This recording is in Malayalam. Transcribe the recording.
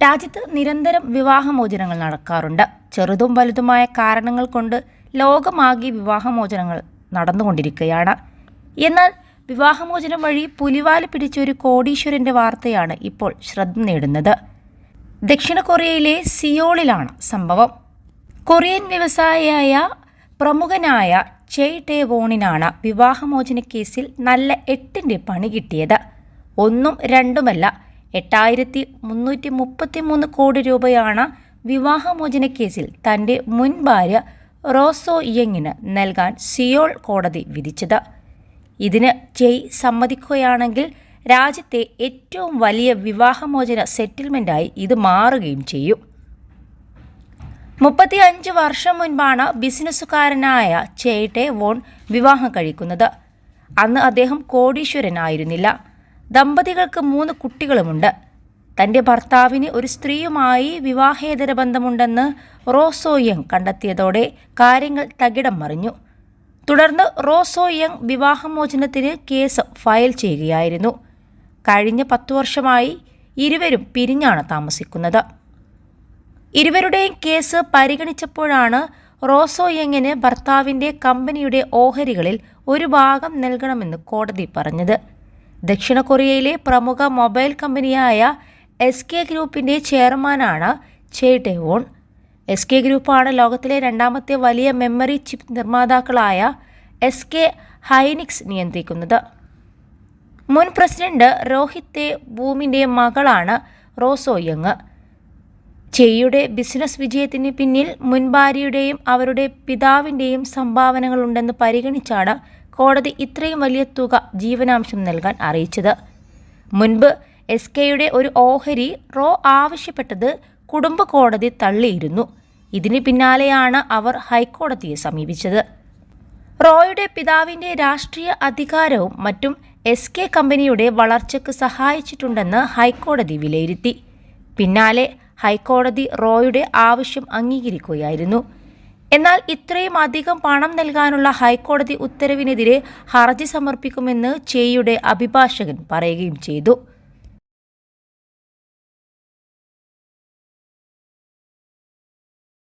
രാജ്യത്ത് നിരന്തരം വിവാഹമോചനങ്ങൾ നടക്കാറുണ്ട്. ചെറുതും വലുതുമായ കാരണങ്ങൾ കൊണ്ട് ലോകമാകെ വിവാഹമോചനങ്ങൾ നടന്നുകൊണ്ടിരിക്കുകയാണ്. എന്നാൽ വിവാഹമോചനം വഴി പുലിവാല് പിടിച്ച ഒരു കോടീശ്വരന്റെ വാർത്തയാണ് ഇപ്പോൾ ശ്രദ്ധ നേടുന്നത്. ദക്ഷിണ കൊറിയയിലെ സിയോളിലാണ് സംഭവം. കൊറിയൻ വ്യവസായിയായ പ്രമുഖനായ ചെയ് ടേവോണിനാണ് വിവാഹമോചന കേസിൽ നല്ല 8ന്റെ പണി കിട്ടിയത്. ഒന്നും രണ്ടുമല്ല, 8,333 കോടി രൂപയാണ് വിവാഹമോചന കേസിൽ തൻ്റെ മുൻ ഭാര്യ റോസോ യങ്ങിന് നൽകാൻ സിയോൾ കോടതി വിധിച്ചത്. ഇതിന് ചെയ് സമ്മതിക്കുകയാണെങ്കിൽ രാജ്യത്തെ ഏറ്റവും വലിയ വിവാഹമോചന സെറ്റിൽമെൻറ്റായി ഇത് മാറുകയും ചെയ്യും. 35 വർഷം മുൻപാണ് ബിസിനസ്സുകാരനായ ചെയ് ടേവോൺ വിവാഹം കഴിക്കുന്നത്. അന്ന് അദ്ദേഹം കോടീശ്വരനായിരുന്നില്ല. ദമ്പതികൾക്ക് 3 കുട്ടികളുമുണ്ട്. തൻ്റെ ഭർത്താവിന് ഒരു സ്ത്രീയുമായി വിവാഹേതര ബന്ധമുണ്ടെന്ന് റോസോ യങ് കണ്ടെത്തിയതോടെ കാര്യങ്ങൾ തകിടം മറിഞ്ഞു. തുടർന്ന് റോസോ യങ് വിവാഹമോചനത്തിന് കേസ് ഫയൽ ചെയ്യുകയായിരുന്നു. കഴിഞ്ഞ 10 വർഷമായി ഇരുവരും പിരിഞ്ഞാണ് താമസിക്കുന്നത്. ഇരുവരുടെയും കേസ് പരിഗണിച്ചപ്പോഴാണ് റോസോ യങ്ങിന് ഭർത്താവിൻ്റെ കമ്പനിയുടെ ഓഹരികളിൽ ഒരു ഭാഗം നൽകണമെന്ന് കോടതി പറഞ്ഞത്. ദക്ഷിണ കൊറിയയിലെ പ്രമുഖ മൊബൈൽ കമ്പനിയായ SK ഗ്രൂപ്പിൻ്റെ ചെയർമാനാണ് ചെയ് ടേവോൺ. SK ഗ്രൂപ്പാണ് ലോകത്തിലെ 2ാമത്തെ വലിയ മെമ്മറി ചിപ്പ് നിർമ്മാതാക്കളായ SK ഹൈനിക്സ് നിയന്ത്രിക്കുന്നത്. മുൻ പ്രസിഡന്റ് രോഹിത് ബൂമിൻ്റെ മകളാണ് റോസോ യങ്. ചെയുടെ ബിസിനസ് വിജയത്തിന് പിന്നിൽ മുൻ ഭാര്യയുടെയും അവരുടെ പിതാവിൻ്റെയും സംഭാവനകളുണ്ടെന്ന് പരിഗണിച്ചാണ് കോടതി ഇത്രയും വലിയ തുക ജീവനാംശം നൽകാൻ അറിയിച്ചത്. മുൻപ് SKയുടെ ഒരു ഓഹരി റോ ആവശ്യപ്പെട്ടത് കുടുംബ കോടതി തള്ളിയിരുന്നു. ഇതിന് പിന്നാലെയാണ് അവർ ഹൈക്കോടതിയെ സമീപിച്ചത്. റോയുടെ പിതാവിൻ്റെ രാഷ്ട്രീയ അധികാരവും മറ്റും SK കമ്പനിയുടെ വളർച്ചയ്ക്ക് സഹായിച്ചിട്ടുണ്ടെന്ന് ഹൈക്കോടതി വിലയിരുത്തി. പിന്നാലെ ഹൈക്കോടതി റോയുടെ ആവശ്യം അംഗീകരിക്കുകയായിരുന്നു. എന്നാൽ ഇത്രയും അധികം പണം നൽകാനുള്ള ഹൈക്കോടതി ഉത്തരവിനെതിരെ ഹർജി സമർപ്പിക്കുമെന്ന് ചെയുടെ അഭിഭാഷകൻ പറയുകയും ചെയ്തു.